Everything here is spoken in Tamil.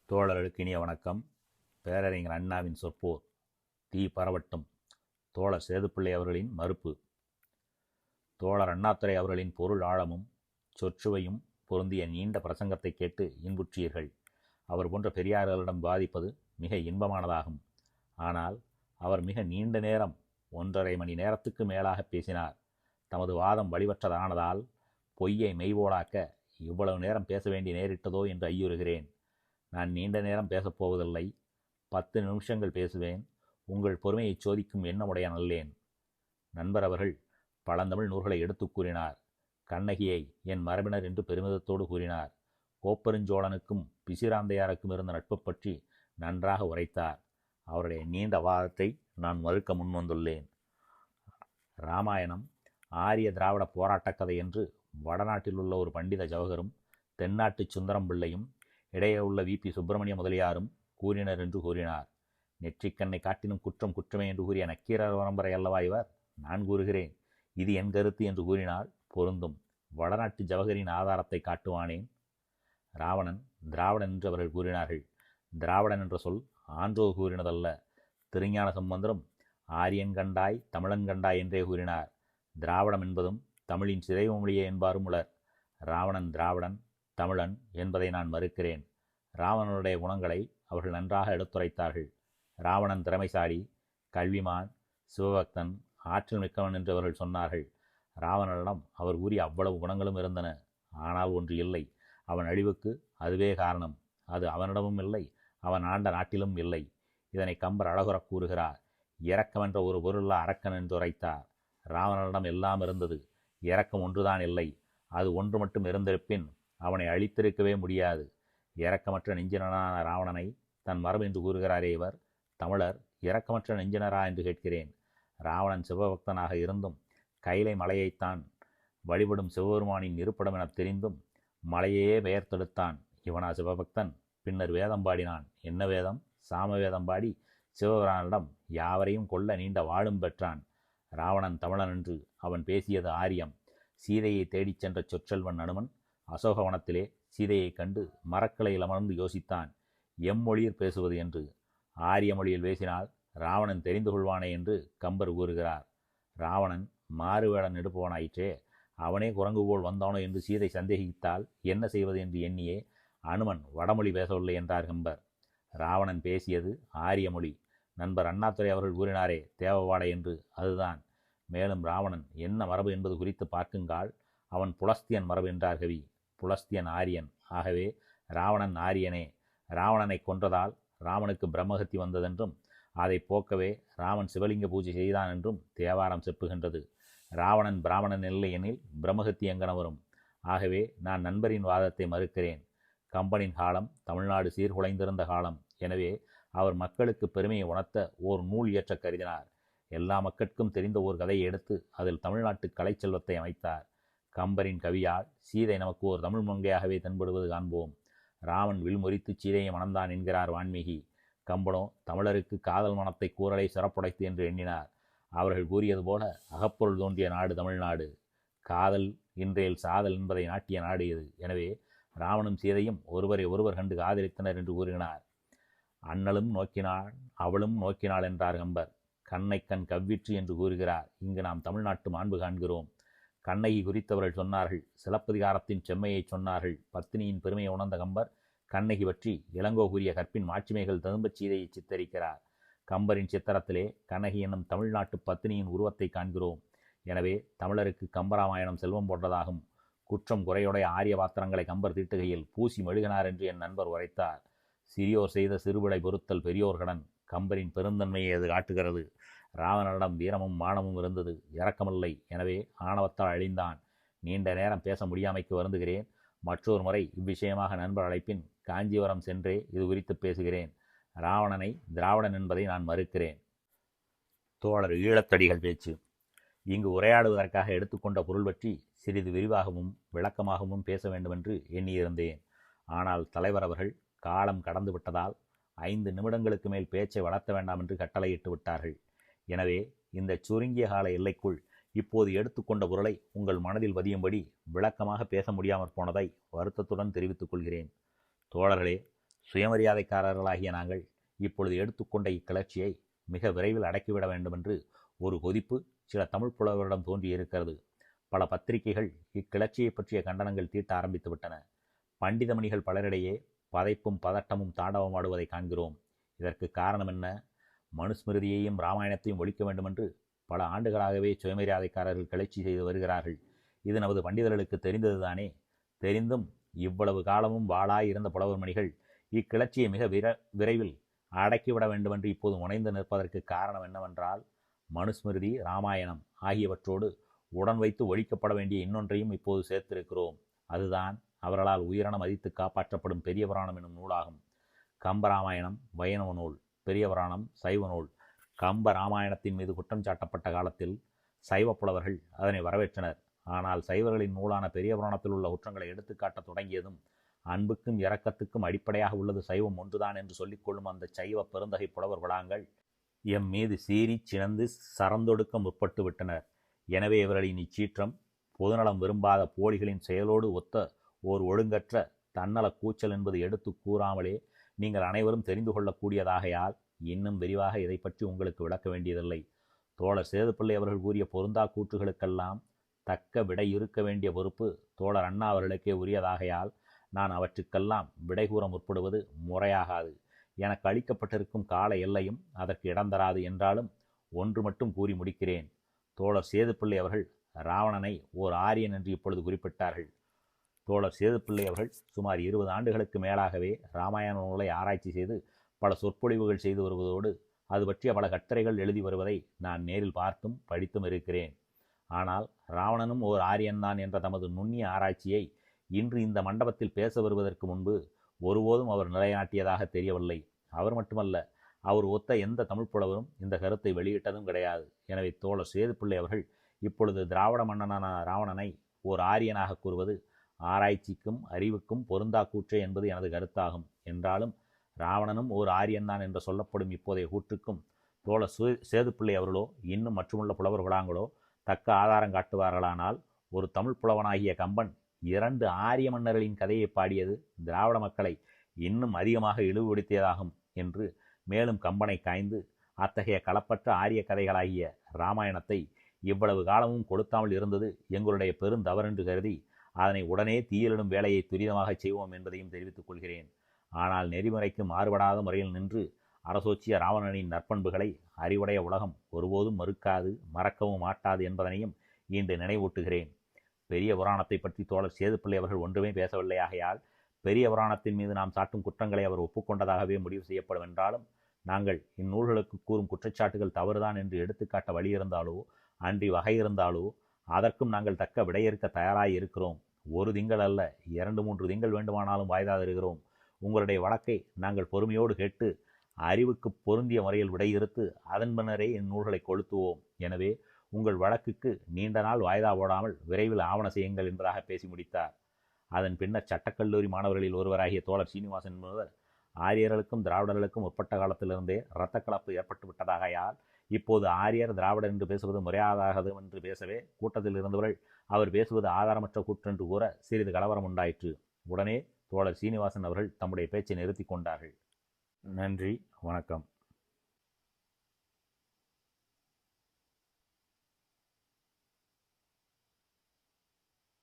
தோழர்களுக்கு இனிய வணக்கம். பேரறிஞர் அண்ணாவின் சொற்போர் தீ பரவட்டும். தோழர் சேதுப்பிள்ளை அவர்களின் மறுப்பு. தோழர் அண்ணாதுரை அவர்களின் பொருள் ஆழமும் சொற்சுவையும் பொருந்திய நீண்ட பிரசங்கத்தை கேட்டு இன்புற்றீர்கள். அவர் போன்ற பெரியார்களிடம் பாதிப்பது மிக இன்பமானதாகும். ஆனால் அவர் மிக நீண்ட நேரம் 1.5 மணி நேரத்துக்கு மேலாக பேசினார். தமது வாதம் வழிவற்றதானதால் பொய்யை மெய்போலாக்க இவ்வளவு நேரம் பேச வேண்டி நேரிட்டதோ என்று ஐயுறுகிறேன். நான் நீண்ட நேரம் பேசப்போவதில்லை. 10 நிமிஷங்கள் பேசுவேன். உங்கள் பொறுமையை சோதிக்கும் எண்ணமுடைய நல்லேன். நண்பர் அவர்கள் பழந்தமிழ் நூல்களை எடுத்து கூறினார். கண்ணகியை என் மரபினர் என்று பெருமிதத்தோடு கூறினார். கோப்பெருஞ்சோழனுக்கும் பிசிராந்தையாருக்கும் இருந்த நட்பு பற்றி நன்றாக உரைத்தார். அவருடைய நீண்ட வாதத்தை நான் மறுக்க முன்வந்துள்ளேன். இராமாயணம் ஆரிய திராவிட போராட்டக் கதை என்று வடநாட்டில் உள்ள ஒரு பண்டித ஜவஹரும் தென்னாட்டு சுந்தரம் பிள்ளையும் இடையே உள்ள வி.பி. சுப்பிரமணிய முதலியாரும் கூறினர் என்று கூறினார். நெற்றிக்கண்ணை காட்டினும் குற்றம் குற்றமே என்று கூறிய நக்கீரர் பரம்பரை அல்லவா இவர்? நான் கூறுகிறேன், இது என் கருத்து என்று கூறினால் பொருந்தும். வடநாட்டு ஜவஹரின் ஆதாரத்தை காட்டுவானேன்? ராவணன் திராவிடன் என்று அவர்கள் கூறினார்கள். திராவிடன் என்ற சொல் ஆன்றோ கூறினதல்ல. திருஞான சம்பந்தரும் ஆரியன் கண்டாய் தமிழன் கண்டாய் என்றே கூறினார். திராவிடம் என்பதும் தமிழின் சிதைவு மொழியே என்பாரும் உளர். ராவணன் திராவிடன், தமிழன் என்பதை நான் மறுக்கிறேன். ராவணனுடைய குணங்களை அவர்கள் நன்றாக எடுத்துரைத்தார்கள். ராவணன் திறமைசாலி, கல்விமான், சிவபக்தன், ஆற்றல் மிக்கவன் என்று அவர்கள் சொன்னார்கள். ராவணனிடம் அவர் கூறிய அவ்வளவு குணங்களும் இருந்தன. ஆனால் ஒன்று இல்லை, அவன் அழிவுக்கு அதுவே காரணம். அது அவனிடமும் இல்லை, அவன் ஆண்ட நாட்டிலும் இல்லை. இதனை கம்பர் அழகுறக் கூறுகிறார். இரக்கம் என்ற ஒரு பொருளா அரக்கன் என்று உரைத்தார். ராவணனிடம் எல்லாம் இருந்தது, இரக்கம் ஒன்றுதான் இல்லை. அது ஒன்று மட்டும் இருந்திருப்பின் அவனை அழித்திருக்கவே முடியாது. இரக்கமற்ற நெஞ்சினரான ராவணனை தன் மரபு என்று கூறுகிறாரே இவர். தமிழர் இரக்கமற்ற நெஞ்சினரா என்று கேட்கிறேன். ராவணன் சிவபக்தனாக இருந்தும் கைலை மலையைத்தான் வழிபடும் சிவபெருமானின் இருப்பிடம் என தெரிந்தும் மலையே பெயர்த்தெடுத்தான். இவனா சிவபக்தன்? பின்னர் வேதம் பாடினான். என்ன வேதம்? சாம வேதம் பாடி சிவபிரானிடம் யாவரையும் கொல்ல நீண்ட வாழும் பெற்றான். ராவணன் தமிழன் என்று அவன் பேசியது ஆரியம். சீதையை தேடிச் சென்ற சொற்செல்வன் அனுமன் அசோகவனத்திலே சீதையை கண்டு மரக்கிளையில் அமர்ந்து யோசித்தான், எம்மொழியில் பேசுவது என்று. ஆரிய மொழியில் பேசினால் ராவணன் தெரிந்து கொள்வானே என்று கம்பர் கூறுகிறார். ராவணன் மாறுவேடன் எடுப்பவனாயிற்றே, அவனே குரங்கு போல் வந்தானோ என்று சீதை சந்தேகித்தால் என்ன செய்வது என்று எண்ணியே அனுமன் வடமொழி பேசவில்லை என்றார் கம்பர். ராவணன் பேசியது ஆரிய மொழி. நண்பர் அண்ணாதுரை அவர்கள் கூறினாரே தேவவாடை என்று, அதுதான். மேலும் ராவணன் என்ன மரபு என்பது குறித்து பார்க்குங்கால் அவன் புலஸ்தியன் மரபு என்றார் கவி. புலஸ்தியன் ஆரியன். ஆகவே ராவணன் ஆரியனே. ராவணனை கொன்றதால் ராமனுக்கு பிரம்மகத்தி வந்ததென்றும் அதை போக்கவே ராமன் சிவலிங்க பூஜை செய்தான் என்றும் தேவாரம் செப்புகின்றது. ராவணன் பிராமணன் இல்லை எனில் பிரம்மகத்தி எங்கன வரும்? ஆகவே நான் நண்பரின் வாதத்தை மறுக்கிறேன். கம்பனின் காலம் தமிழ்நாடு சீர்குலைந்திருந்த காலம். எனவே அவர் மக்களுக்கு பெருமையை உணர்த்த ஓர் நூல் இயற்ற கருதினார். எல்லா மக்களுக்கும் தெரிந்த ஓர் கதையை எடுத்து அதில் தமிழ்நாட்டு கலைச்செல்வத்தை அமைத்தார். கம்பரின் கவியால் சீதை நமக்கு ஓர் தமிழ் மங்கையாகவே தென்படுவது காண்போம். ராமன் வில்முறித்து சீதையை மணந்தான் என்கிறார் வான்மீகி. கம்பனோ தமிழருக்கு காதல் மனத்தை கூறலை சிறப்புடைத்து என்று எண்ணினார். அவர்கள் கூறியது போல அகப்பொருள் தோன்றிய நாடு தமிழ்நாடு. காதல் இன்றையில் சாதல் என்பதை நாட்டிய நாடு இது. எனவே ராமனும் சீதையும் ஒருவரை ஒருவர் கண்டு காதலித்தனர் என்று கூறினார். அண்ணலும் நோக்கினாள் அவளும் நோக்கினாள் என்றார் கம்பர். கண்ணை கண் கவ்விற்று என்று கூறுகிறார். இங்கு நாம் தமிழ்நாட்டு மாண்பு காண்கிறோம். கண்ணகி குறித்தவர்கள் சொன்னார்கள். சிலப்பதிகாரத்தின் செம்மையை சொன்னார்கள். பத்தினியின் பெருமையை உணர்ந்த கம்பர் கண்ணகி பற்றி இளங்கோ கூறிய கற்பின் மாட்சிமைகள் ததும்பச் சீதையை சித்தரிக்கிறார். கம்பரின் சித்திரத்திலே கண்ணகி என்னும் தமிழ்நாட்டு பத்தினியின் உருவத்தை காண்கிறோம். எனவே தமிழருக்கு கம்பராமாயணம் செல்வம் போன்றதாகும். குற்றம் குறையுடைய ஆரிய பாத்திரங்களை கம்பர் தீட்டுகையில் பூசி மெழுகினார் என்று என் நண்பர் உரைத்தார். சிறியோர் செய்த சிறுவிடை பொறுத்தல் பெரியோர் கடன். கம்பரின் பெருந்தன்மையை அது காட்டுகிறது. ராவணனிடம் வீரமும் மானமும் இருந்தது, இரக்கமில்லை. எனவே ஆணவத்தால் அழிந்தான். நீண்ட நேரம் பேச முடியாமைக்கு வருந்துகிறேன். மற்றொரு முறை இவ்விஷயமாக நண்பர் அழைப்பின் காஞ்சிபுரம் சென்றே இது குறித்து பேசுகிறேன். ராவணனை திராவிடன் என்பதை நான் மறுக்கிறேன். தோழர் ஈழத்தடிகள் பேச்சு. இங்கு உரையாடுவதற்காக எடுத்துக்கொண்ட பொருள் பற்றி சிறிது விரிவாகவும் விளக்கமாகவும் பேச வேண்டுமென்று எண்ணியிருந்தேன். ஆனால் தலைவர் அவர்கள் காலம் கடந்து விட்டதால் 5 நிமிடங்களுக்கு மேல் பேச்சை வளர்த்த வேண்டாம் என்று கட்டளையிட்டு விட்டார்கள். எனவே இந்த சுருங்கிய கால எல்லைக்குள் இப்போது எடுத்துக்கொண்ட பொருளை உங்கள் மனதில் பதியும்படி விளக்கமாக பேச முடியாமற் போனதை வருத்தத்துடன் தெரிவித்துக் கொள்கிறேன். தோழர்களே, சுயமரியாதைக்காரர்களாகிய நாங்கள் இப்பொழுது எடுத்துக்கொண்ட இக்கிளர்ச்சியை மிக விரைவில் அடக்கிவிட வேண்டுமென்று ஒரு கொதிப்பு சில தமிழ் புலவரிடம் தோன்றியிருக்கிறது. பல பத்திரிகைகள் இக்கிளர்ச்சியை பற்றிய கண்டனங்கள் தீட்ட ஆரம்பித்து விட்டன. பண்டிதமணிகள் பலரிடையே பதைப்பும் பதட்டமும் தாண்டவமாடுவதை காண்கிறோம். இதற்கு காரணம் என்ன? மனுஸ்மிருதியையும் இராமாயணத்தையும் ஒழிக்க வேண்டுமென்று பல ஆண்டுகளாகவே சுயமரியாதைக்காரர்கள் கிளர்ச்சி செய்து வருகிறார்கள். இது நமது பண்டிதர்களுக்கு தெரிந்ததுதானே. தெரிந்தும் இவ்வளவு காலமும் வாளாய் இருந்த புலவர்மணிகள் இக்கிளர்ச்சியை மிக விரைவில் அடக்கிவிட வேண்டுமென்று இப்போது முனைந்து நிற்பதற்கு காரணம் என்னவென்றால், மனுஸ்மிருதி, இராமாயணம் ஆகியவற்றோடு உடன் வைத்து ஒழிக்கப்பட வேண்டிய இன்னொன்றையும் இப்போது சேர்த்திருக்கிறோம். அதுதான் அவர்களால் உயிரென மதித்து காப்பாற்றப்படும் பெரிய புராணம் என்னும் நூலாகும். கம்பராமாயணம் வைணவ நூல், பெரிய புராணம் சைவ நூல். கம்ப ராமாயணத்தின் மீது குற்றம் சாட்டப்பட்ட காலத்தில் சைவ புலவர்கள் அதனை வரவேற்றனர். ஆனால் சைவர்களின் நூலான பெரிய புராணத்தில் உள்ள குற்றங்களை எடுத்துக்காட்டத் தொடங்கியதும், அன்புக்கும் இரக்கத்துக்கும் அடிப்படையாக உள்ளது சைவம் ஒன்றுதான் என்று சொல்லிக்கொள்ளும் அந்த சைவ பெருந்தகை புலவர் குழாங்கள் எம் மீது சீறி சினந்து சரந்தொடுக்க முற்பட்டு விட்டனர். எனவே இவர்களின் இச்சீற்றம் பொதுநலம் விரும்பாத போலிகளின் செயலோடு ஒத்த ஓர் ஒழுங்கற்ற தன்னல கூச்சல் என்பது எடுத்து கூறாமலே நீங்கள் அனைவரும் தெரிந்து கொள்ளக்கூடியதாகையால் இன்னும் விரிவாக இதை பற்றி உங்களுக்கு விளக்க வேண்டியதில்லை. தோழர் சேதுப்பிள்ளை அவர்கள் கூறிய பொருந்தா கூற்றுகளுக்கெல்லாம் தக்க விடை இருக்க வேண்டிய பொறுப்பு தோழர் அண்ணா அவர்களுக்கே உரியதாகையால் நான் அவற்றுக்கெல்லாம் விடை கூற முற்படுவது முறையாகாது. எனக்கு அளிக்கப்பட்டிருக்கும் கால எல்லையும் அதற்கு இடம் தராது. என்றாலும் ஒன்று மட்டும் கூறி முடிக்கிறேன். தோழர் சேதுப்பிள்ளை அவர்கள் ராவணனை ஓர் ஆரியன் என்று இப்பொழுது குறிப்பிட்டார்கள். தோழர் சேதுப்பிள்ளை அவர்கள் சுமார் 20 ஆண்டுகளுக்கு மேலாகவே இராமாயண நூலை ஆராய்ச்சி செய்து பல சொற்பொழிவுகள் செய்து வருவதோடு அது பற்றிய பல கட்டுரைகள் எழுதி வருவதை நான் நேரில் பார்த்தும் படித்தும் இருக்கிறேன். ஆனால் ராவணனும் ஓர் ஆரியன்தான் என்ற தமது நுண்ணிய ஆராய்ச்சியை இன்று இந்த மண்டபத்தில் பேச வருவதற்கு முன்பு ஒருபோதும் அவர் நிலைநாட்டியதாக தெரியவில்லை. அவர் மட்டுமல்ல, அவர் ஒத்த எந்த தமிழ் புலவரும் இந்த கருத்தை வெளியிட்டதும் கிடையாது. எனவே தோழர் சேதுப்பிள்ளை அவர்கள் இப்பொழுது திராவிட மன்னனான ராவணனை ஓர் ஆரியனாக கூறுவது ஆராய்ச்சிக்கும் அறிவுக்கும் பொருந்தா கூற்றே என்பது எனது கருத்தாகும். என்றாலும் ராவணனும் ஓர் ஆரியன்தான் என்று சொல்லப்படும் இப்போதைய கூற்றுக்கும் தோழர் சேதுப்பிள்ளை அவர்களோ இன்னும் மற்றுமுள்ள புலவர் குழாங்களோ தக்க ஆதாரம் காட்டுவார்களானால், ஒரு தமிழ் புலவனாகிய கம்பன் 2 ஆரிய மன்னர்களின் கதையை பாடியது திராவிட மக்களை இன்னும் அதிகமாக இழிவுபடுத்தியதாகும் என்று மேலும் கம்பனை காய்ந்து அத்தகைய களப்பற்ற ஆரிய கதைகளாகிய இராமாயணத்தை இவ்வளவு காலமும் கொடுத்தாமல் இருந்தது எங்களுடைய பெருந்தவறென்று கருதி அதனை உடனே தீயிலிடும் வேலையை துரிதமாக செய்வோம் என்பதையும் தெரிவித்துக் கொள்கிறேன். ஆனால் நெறிமுறைக்கு மாறுபடாத முறையில் நின்று அரசோச்சிய ராவணனின் நற்பண்புகளை அறிவுடைய உலகம் ஒருபோதும் மறுக்காது, மறக்கவும் மாட்டாது என்பதனையும் இன்று நினைவூட்டுகிறேன். பெரிய புராணத்தை பற்றி தோழர் சேதுப்பிள்ளை அவர்கள் ஒன்றுமே பேசவில்லையாகையால் பெரிய புராணத்தின் மீது நாம் சாட்டும் குற்றங்களை அவர் ஒப்புக்கொண்டதாகவே முடிவு செய்யப்படும். என்றாலும் நாங்கள் இந்நூல்களுக்கு கூறும் குற்றச்சாட்டுகள் தவறுதான் என்று எடுத்துக்காட்ட வழி இருந்தாலோ அன்றி வகை இருந்தாலோ அதற்கும் நாங்கள் தக்க விடையேற்க தயாராக இருக்கிறோம். 1 திங்கள் அல்ல, 2-3 திங்கள் வேண்டுமானாலும் வாய்தா தருகிறோம். உங்களுடைய வழக்கை நாங்கள் பொறுமையோடு கேட்டு அறிவுக்கு பொருந்திய முறையில் விடையிறுத்து அதன் பின்னரே இந்நூல்களை கொளுத்துவோம். எனவே உங்கள் வழக்குக்கு நீண்ட நாள் வாய்தா போடாமல் விரைவில் ஆவண செய்யுங்கள் என்பதாக பேசி முடித்தார். அதன் பின்னர் சட்டக்கல்லூரி மாணவர்களில் ஒருவராகிய தோழர் சீனிவாசன் என்பவர் ஆரியர்களுக்கும் திராவிடர்களுக்கும் முற்பட்ட காலத்திலிருந்தே இரத்த கலப்பு ஏற்பட்டு விட்டதாகையால் இப்போது ஆரியர் திராவிடர் என்று பேசுவது முறையாகாது என்று பேசவே கூட்டத்தில் இருந்தவர்கள் அவர் பேசுவது ஆதாரமற்ற கூற்றென்று கூற சிறிது கலவரம் உண்டாயிற்று. உடனே தோழர் சீனிவாசன் அவர்கள் தம்முடைய பேச்சை நிறுத்தி கொண்டார்கள். நன்றி, வணக்கம்.